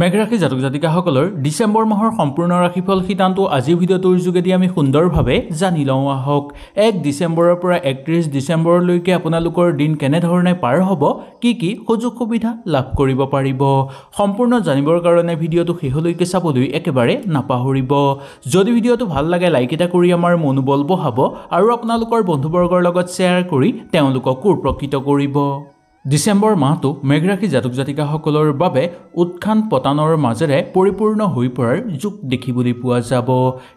মেঘ ৰাশি জাতক জাতিকাসকলৰ ডিচেম্বৰ মাহৰ সম্পূৰ্ণ ৰাশিফল সিদ্ধান্ত আজিৰ ভিডিঅ'টোৰ যোগেদি আমি সুন্দৰভাৱে জানি লওঁ আহক। 1 ডিচেম্বৰৰ পৰা 31 ডিচেম্বৰলৈকে আপোনালোকৰ দিন কেনেধৰণে পাৰ হ'ব, কি সুযোগ সুবিধা লাভ কৰিব পাৰিব, সম্পূৰ্ণ জানিবৰ কাৰণে ভিডিঅ'টো শেষলৈকে চাবলৈ একেবাৰে নাপাহৰিব। যদি ভিডিঅ'টো ভাল লাগে লাইক এটা কৰি আমাৰ মনোবল বঢ়াব আৰু আপোনালোকৰ বন্ধুবৰ্গৰ লগত শ্বেয়াৰ কৰি তেওঁলোকক উপকৃত কৰিব। ডিচেম্বৰ মাহটো মেঘ ৰাশি জাতক জাতিকাসকলৰ বাবে উত্থান পতনৰ মাজেৰে পৰিপূৰ্ণ হৈ পৰাৰ যোগ দেখিবলৈ পোৱা যাব।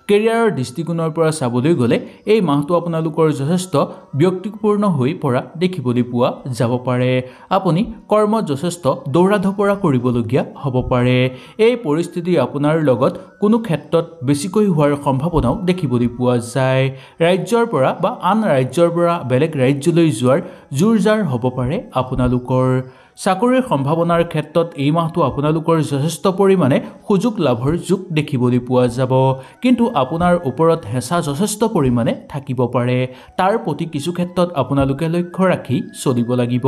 কেৰিয়াৰৰ দৃষ্টিকোণৰ পৰা চাবলৈ গ'লে এই মাহটো আপোনালোকৰ যথেষ্ট ব্যক্তিপূৰ্ণ হৈ পৰা দেখিবলৈ পোৱা যাব পাৰে। আপুনি কৰ্মত যথেষ্ট দৌৰা ধপৰা কৰিবলগীয়া হ'ব পাৰে। এই পৰিস্থিতি আপোনাৰ লগত কোনো ক্ষেত্ৰত বেছিকৈ হোৱাৰ সম্ভাৱনাও দেখিবলৈ পোৱা যায়। ৰাজ্যৰ পৰা বা আন ৰাজ্যৰ পৰা বেলেগ ৰাজ্যলৈ যোৱাৰ জোৰ জাৰ হ'ব পাৰে। আপোনালোকৰ চাকৰিৰ সম্ভাৱনাৰ ক্ষেত্ৰত এই মাহটো আপোনালোকৰ যথেষ্ট পৰিমাণে সুযোগ লাভৰ যোগ দেখিবলৈ পোৱা যাব, কিন্তু আপোনাৰ ওপৰত হেঁচা যথেষ্ট পৰিমাণে থাকিব পাৰে। তাৰ প্ৰতি কিছু ক্ষেত্ৰত আপোনালোকে লক্ষ্য ৰাখি চলিব লাগিব।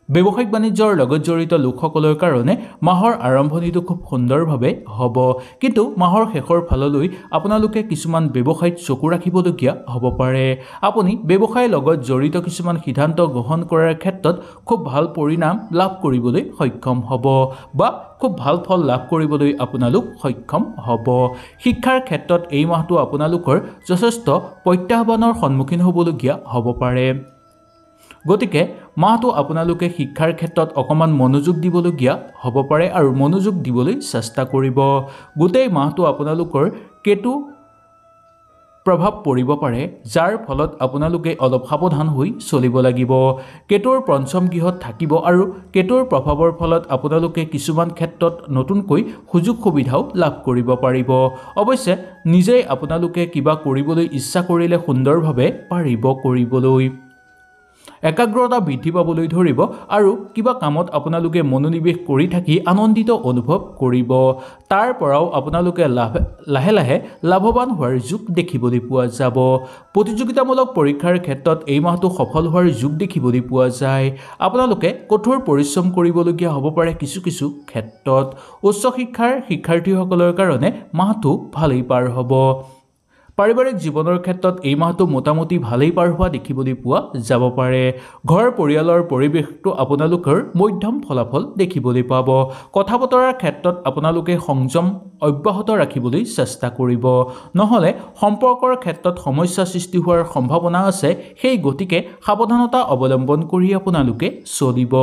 ব্যৱসায়িক বাণিজ্যৰ লগত জড়িত লোকসকলৰ কাৰণে মাহৰ আৰম্ভণিটো খুব সুন্দৰভাৱে হ'ব, কিন্তু মাহৰ শেষৰ ফাললৈ আপোনালোকে কিছুমান ব্যৱসায়ত চকু ৰাখিবলগীয়া হ'ব পাৰে। আপুনি ব্যৱসায়ৰ লগত জড়িত কিছুমান সিদ্ধান্ত গ্ৰহণ কৰাৰ ক্ষেত্ৰত খুব ভাল পৰিণাম লাভ কৰিবলৈ সক্ষম হ'ব বা খুব ভাল ফল লাভ কৰিবলৈ আপোনালোক সক্ষম হ'ব। শিক্ষাৰ ক্ষেত্ৰত এই মাহটো আপোনালোকৰ যথেষ্ট প্ৰত্যাহ্বানৰ সন্মুখীন হ'বলগীয়া হ'ব পাৰে। গতিকে মাহটো আপোনালোকে শিক্ষাৰ ক্ষেত্ৰত অকণমান মনোযোগ দিবলগীয়া হ'ব পাৰে আৰু মনোযোগ দিবলৈ চেষ্টা কৰিব। গোটেই মাহটো আপোনালোকৰ কেতু প্ৰভাৱ পৰিব পাৰে, যাৰ ফলত আপোনালোকে অলপ সাৱধান হৈ চলিব লাগিব। কেতুৰ পঞ্চম গৃহত থাকিব আৰু কেতুৰ প্ৰভাৱৰ ফলত আপোনালোকে কিছুমান ক্ষেত্ৰত নতুনকৈ সুযোগ সুবিধাও লাভ কৰিব পাৰিব। অৱশ্যে নিজেই আপোনালোকে কিবা কৰিবলৈ ইচ্ছা কৰিলে সুন্দৰভাৱে পাৰিব কৰিবলৈ। একাগ্ৰতা বৃদ্ধি পাবলৈ ধৰিব আৰু কিবা কামত আপোনালোকে মনোনিৱেশ কৰি থাকি আনন্দিত অনুভৱ কৰিব। তাৰ পৰাও আপোনালোকে লাহে লাহে লাভৱান হোৱাৰ যোগ দেখিবলৈ পোৱা যাব। প্ৰতিযোগিতামূলক পৰীক্ষাৰ ক্ষেত্ৰত এই মাহটো সফল হোৱাৰ যোগ দেখিবলৈ পোৱা যায়। আপোনালোকে কঠোৰ পৰিশ্ৰম কৰিবলগীয়া হ'ব পাৰে কিছু ক্ষেত্ৰত। উচ্চ শিক্ষাৰ শিক্ষাৰ্থীসকলৰ কাৰণে মাহটো ভালেই পাৰ হ'ব। পাৰিবাৰিক জীৱনৰ ক্ষেত্ৰত এই মাহটো মোটামুটি ভালেই পাৰ হোৱা দেখিবলৈ পোৱা যাব পাৰে। ঘৰ পৰিয়ালৰ পৰিৱেশটো আপোনালোকৰ মধ্যম ফলাফল দেখিবলৈ পাব। কথা বতৰাৰ ক্ষেত্ৰত আপোনালোকে সংযম অব্যাহত ৰাখিবলৈ চেষ্টা কৰিব, নহ'লে সম্পৰ্কৰ ক্ষেত্ৰত সমস্যা সৃষ্টি হোৱাৰ সম্ভাৱনা আছে। সেই গতিকে সাৱধানতা অৱলম্বন কৰি আপোনালোকে চলিব।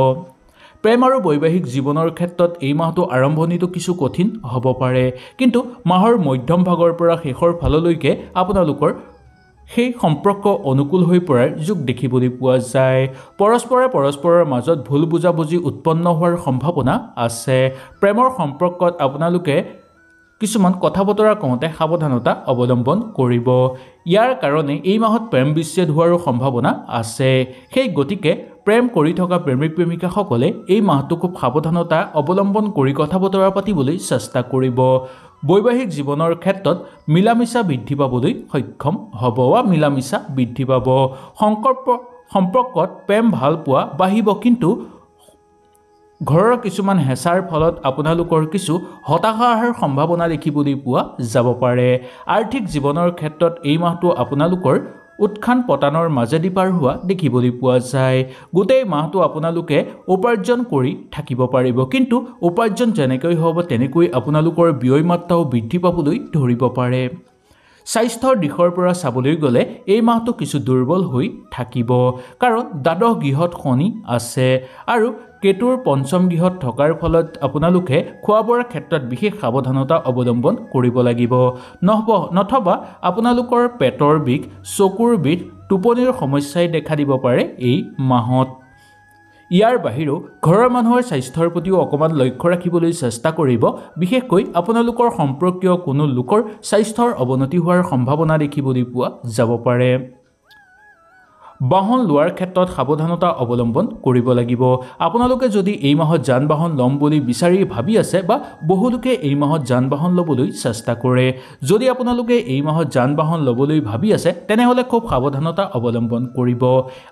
প্ৰেম আৰু বৈবাহিক জীৱনৰ ক্ষেত্ৰত এই মাহটো আৰম্ভণিটো কিছু কঠিন হ'ব পাৰে, কিন্তু মাহৰ মধ্যম ভাগৰ পৰা শেষৰ ফাললৈকে আপোনালোকৰ সেই সম্পৰ্ক অনুকূল হৈ পৰাৰ যোগ দেখিবলৈ পোৱা যায়। পৰস্পৰৰ মাজত ভুল বুজাবুজি উৎপন্ন হোৱাৰ সম্ভাৱনা আছে। প্ৰেমৰ সম্পৰ্কত আপোনালোকে কিছুমান কথা বতৰা কওঁতে সাৱধানতা অৱলম্বন কৰিব। ইয়াৰ কাৰণে এই মাহত প্ৰেম বিচ্ছেদ হোৱাৰো সম্ভাৱনা আছে। সেই গতিকে প্ৰেম কৰি থকা প্ৰেমিক প্ৰেমিকাসকলে এই মাহটো খুব সাৱধানতা অৱলম্বন কৰি কথা বতৰা পাতিবলৈ চেষ্টা কৰিব। বৈবাহিক জীৱনৰ ক্ষেত্ৰত মিলামিছা বৃদ্ধি পাবলৈ সক্ষম হ'ব বা মিলামিছা বৃদ্ধি পাব। সম্পৰ্কত প্ৰেম ভাল পোৱা বাঢ়িব, কিন্তু ঘৰৰ কিছুমান হেঁচাৰ ফলত আপোনালোকৰ কিছু হতাশা অহাৰ সম্ভাৱনা দেখিবলৈ পোৱা যাব পাৰে। আৰ্থিক জীৱনৰ ক্ষেত্ৰত এই মাহটো আপোনালোকৰ উত্থান পতনৰ মাজেদি পাৰ হোৱা দেখিবলৈ পোৱা যায়। গোটেই মাহটো আপোনালোকে উপাৰ্জন কৰি থাকিব পাৰিব, কিন্তু উপাৰ্জন যেনেকৈ হ'ব তেনেকৈ আপোনালোকৰ ব্যয় মাত্ৰাও বৃদ্ধি পাবলৈ ধৰিব পাৰে। স্বাস্থ্যৰ দিশৰ পৰা চাবলৈ গ'লে এই মাহটো কিছু দুৰ্বল হৈ থাকিব, কাৰণ দ্বাদশ গৃহত শনি আছে আৰু কেতুৰ পঞ্চম গৃহত থকাৰ ফলত আপোনালোকে খোৱা বোৱাৰ ক্ষেত্ৰত বিশেষ সাৱধানতা অৱলম্বন কৰিব লাগিব, নথবা আপোনালোকৰ পেটৰ বিষ, চকুৰ বিষ, টোপনিৰ সমস্যাই দেখা দিব পাৰে এই মাহত। ইয়াৰ বাহিৰেও ঘৰৰ মানুহৰ স্বাস্থ্যৰ প্ৰতিও অকণমান লক্ষ্য ৰাখিবলৈ চেষ্টা কৰিব। বিশেষকৈ আপোনালোকৰ সম্পৰ্কীয় কোনো লোকৰ স্বাস্থ্যৰ অৱনতি হোৱাৰ সম্ভাৱনা দেখিবলৈ পোৱা যাব পাৰে। বাহন লোৱাৰ ক্ষেত্ৰত সাৱধানতা অৱলম্বন কৰিব লাগিব। আপোনালোকে যদি এই মাহত যান বাহন ল'ম বুলি বিচাৰি ভাবি আছে বা বহুলোকে এই মাহত যান বাহন ল'বলৈ চেষ্টা কৰে, যদি আপোনালোকে এই মাহত যান বাহন ল'বলৈ ভাবি আছে তেনেহ'লে খুব সাৱধানতা অৱলম্বন কৰিব।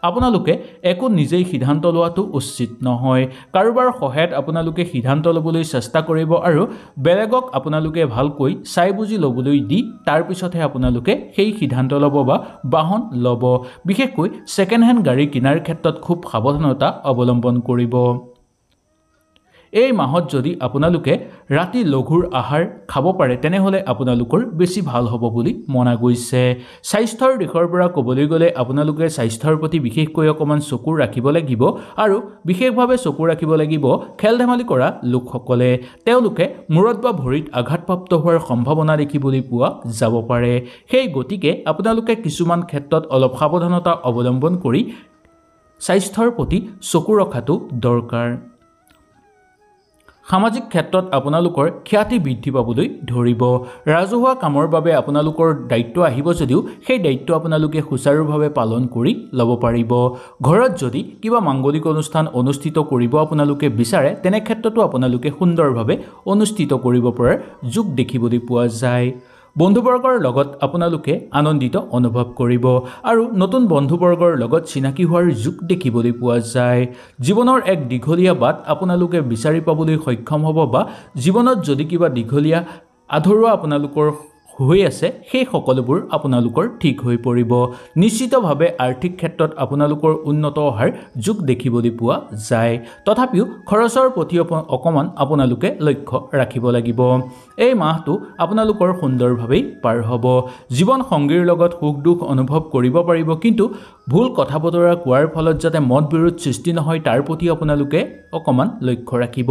আপোনালোকে একো নিজেই সিদ্ধান্ত লোৱাটো উচিত নহয়। কাৰোবাৰ সহায়ত আপোনালোকে সিদ্ধান্ত ল'বলৈ চেষ্টা কৰিব আৰু বেলেগক আপোনালোকে ভালকৈ চাই বুজি ল'বলৈ দি তাৰ পিছতহে আপোনালোকে সেই সিদ্ধান্ত ল'ব বা বাহন ল'ব। বিশেষকৈ ছেকেণ্ড হেণ্ড গাড়ী কিনাৰ ক্ষেত্ৰত খুব সাৱধানতা অৱলম্বন কৰিব। এই মাহত যদি আপোনালোকে ৰাতি লঘুৰ আহাৰ খাব পাৰে তেনেহ'লে আপোনালোকৰ বেছি ভাল হ'ব বুলি মনা গৈছে। স্বাস্থ্যৰ দিশৰ পৰা ক'বলৈ গ'লে আপোনালোকে স্বাস্থ্যৰ প্ৰতি বিশেষকৈ অকণমান চকু ৰাখিব লাগিব আৰু বিশেষভাৱে চকু ৰাখিব লাগিব খেল ধেমালি কৰা লোকসকলে। তেওঁলোকে মূৰত বা ভৰিত আঘাতপ্ৰাপ্ত হোৱাৰ সম্ভাৱনা দেখিবলৈ পোৱা যাব পাৰে। সেই গতিকে আপোনালোকে কিছুমান ক্ষেত্ৰত অলপ সাৱধানতা অৱলম্বন কৰি স্বাস্থ্যৰ প্ৰতি চকু ৰখাটো দৰকাৰ। সামাজিক ক্ষেত্ৰত আপোনালোকৰ খ্যাতি বৃদ্ধি পাবলৈ ধৰিব। ৰাজহুৱা কামৰ বাবে আপোনালোকৰ দায়িত্ব আহিব যদিও সেই দায়িত্ব আপোনালোকে সুচাৰুভাৱে পালন কৰি ল'ব পাৰিব। ঘৰত যদি কিবা মাংগলিক অনুষ্ঠান অনুষ্ঠিত কৰিব আপোনালোকে বিচাৰে তেনে ক্ষেত্ৰতো আপোনালোকে সুন্দৰভাৱে অনুষ্ঠিত কৰিব পৰাৰ যোগ দেখিবলৈ পোৱা যায়। বন্ধুবৰ্গৰ লগত আপোনালোকে আনন্দিত অনুভৱ কৰিব আৰু নতুন বন্ধুবৰ্গৰ লগত চিনাকি হোৱাৰ যোগ দেখিবলৈ পোৱা যায়। জীৱনৰ এক দীঘলীয়া বাট আপোনালোকে বিচাৰি পাবলৈ সক্ষম হ'ব বা জীৱনত যদি কিবা দীঘলীয়া আধৰুৱা আপোনালোকৰ হৈ আছে সেই সকলোবোৰ আপোনালোকৰ ঠিক হৈ পৰিব। নিশ্চিতভাৱে আৰ্থিক ক্ষেত্ৰত আপোনালোকৰ উন্নত অহাৰ যোগ দেখিবলৈ পোৱা যায়। তথাপিও খৰচৰ প্ৰতি অকণমান আপোনালোকে লক্ষ্য ৰাখিব লাগিব। এই মাহটো আপোনালোকৰ সুন্দৰভাৱেই পাৰ হ'ব। জীৱন সংগীৰ লগত সুখ দুখ অনুভৱ কৰিব পাৰিব, কিন্তু ভুল কথা বতৰা কোৱাৰ ফলত যাতে মত বিৰোধ সৃষ্টি নহয় তাৰ প্ৰতি আপোনালোকে অকণমান লক্ষ্য ৰাখিব।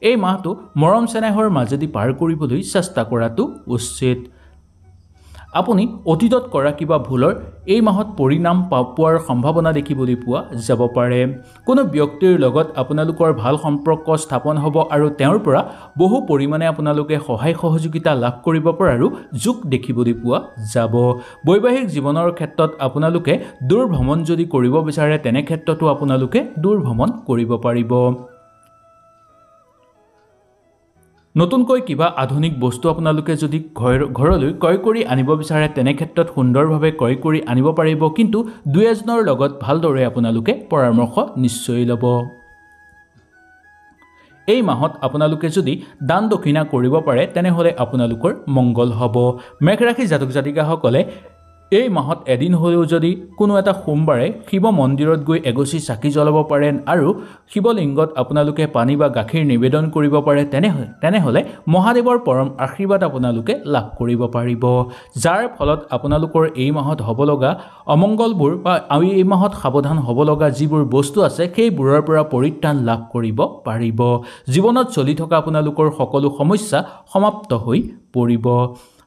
এই মাহটো মৰম চেনেহৰ মাজেদি পাৰ কৰিবলৈ চেষ্টা কৰাটো উচিত। আপুনি অতীতত কৰা কিবা ভুলৰ এই মাহত পৰিণাম পোৱাৰ সম্ভাৱনা দেখিবলৈ পোৱা যাব পাৰে। কোনো ব্যক্তিৰ লগত আপোনালোকৰ ভাল সম্পৰ্ক স্থাপন হ'ব আৰু তেওঁৰ পৰা বহু পৰিমাণে আপোনালোকে সহায় সহযোগিতা লাভ কৰিব পৰাৰো যোগ দেখিবলৈ পোৱা যাব। বৈবাহিক জীৱনৰ ক্ষেত্ৰত আপোনালোকে দূৰ ভ্ৰমণ যদি কৰিব বিচাৰে তেনে ক্ষেত্ৰতো আপোনালোকে দূৰ ভ্ৰমণ কৰিব পাৰিব। নতুনকৈ কিবা আধুনিক বস্তু আপোনালোকে যদি ঘৰলৈ ক্ৰয় কৰি আনিব বিচাৰে তেনে ক্ষেত্ৰত সুন্দৰভাৱে ক্ৰয় কৰি আনিব পাৰিব, কিন্তু দুই এজনৰ লগত ভালদৰে আপোনালোকে পৰামৰ্শ নিশ্চয় ল'ব। এই মাহত আপোনালোকে যদি দান দক্ষিণা কৰিব পাৰে তেনেহ'লে আপোনালোকৰ মংগল হ'ব। মেঘ ৰাশি জাতক জাতিকাসকলে এই মাহত এদিন হ'লেও যদি কোনো এটা সোমবাৰে শিৱ মন্দিৰত গৈ এগছি চাকি জ্বলাব পাৰে আৰু শিৱলিংগত আপোনালোকে পানী বা গাখীৰ নিবেদন কৰিব পাৰে তেনেহ'লে মহাদেৱৰ পৰম আশীৰ্বাদ আপোনালোকে লাভ কৰিব পাৰিব, যাৰ ফলত আপোনালোকৰ এই মাহত হ'ব লগা অমংগলবোৰ বা এই মাহত সাৱধান হ'ব লগা যিবোৰ বস্তু আছে সেইবোৰৰ পৰা পৰিত্ৰাণ লাভ কৰিব পাৰিব। জীৱনত চলি থকা আপোনালোকৰ সকলো সমস্যা সমাপ্ত হৈ পৰিব।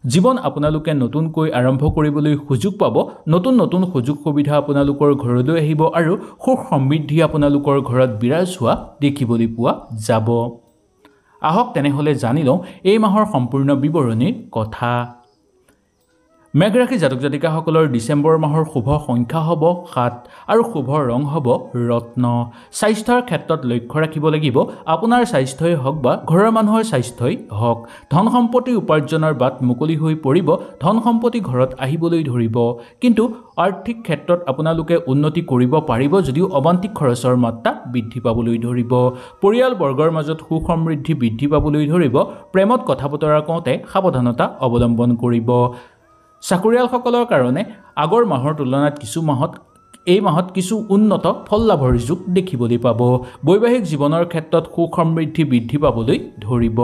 জীৱন আপোনালোকে নতুনকৈ আৰম্ভ কৰিবলৈ সুযোগ পাব। নতুন নতুন সুযোগ সুবিধা আপোনালোকৰ ঘৰলৈ আহিব আৰু সুখ সমৃদ্ধি আপোনালোকৰ ঘৰত বিৰাজ হোৱা দেখিবলৈ পোৱা যাব। আহক তেনেহ'লে জানি লওঁ এই মাহৰ সম্পূৰ্ণ বিৱৰণীৰ কথা। মেঘ ৰাশি জাতক জাতিকাসকলৰ ডিচেম্বৰ মাহৰ শুভ সংখ্যা হ'ব 7 আৰু শুভ ৰং হ'ব ৰত্ন। স্বাস্থ্যৰ ক্ষেত্ৰত লক্ষ্য ৰাখিব লাগিব আপোনাৰ স্বাস্থ্যই হওক বা ঘৰৰ মানুহৰ স্বাস্থ্যই হওক। ধন সম্পত্তি উপাৰ্জনৰ বাট মুকলি হৈ পৰিব। ধন সম্পত্তি ঘৰত আহিবলৈ ধৰিব, কিন্তু আৰ্থিক ক্ষেত্ৰত আপোনালোকে উন্নতি কৰিব পাৰিব যদিও অবান্তিক খৰচৰ মাত্ৰা বৃদ্ধি পাবলৈ ধৰিব। পৰিয়ালবৰ্গৰ মাজত সুখ সমৃদ্ধি বৃদ্ধি পাবলৈ ধৰিব। প্ৰেমত কথা বতৰা কওঁতে সাৱধানতা অৱলম্বন কৰিব। চাকৰিয়ালসকলৰ কাৰণে আগৰ মাহৰ তুলনাত এই মাহত কিছু উন্নত ফল লাভৰ যোগ দেখিবলৈ পাব। বৈবাহিক জীৱনৰ ক্ষেত্ৰত সুখ সমৃদ্ধি বৃদ্ধি পাবলৈ ধৰিব।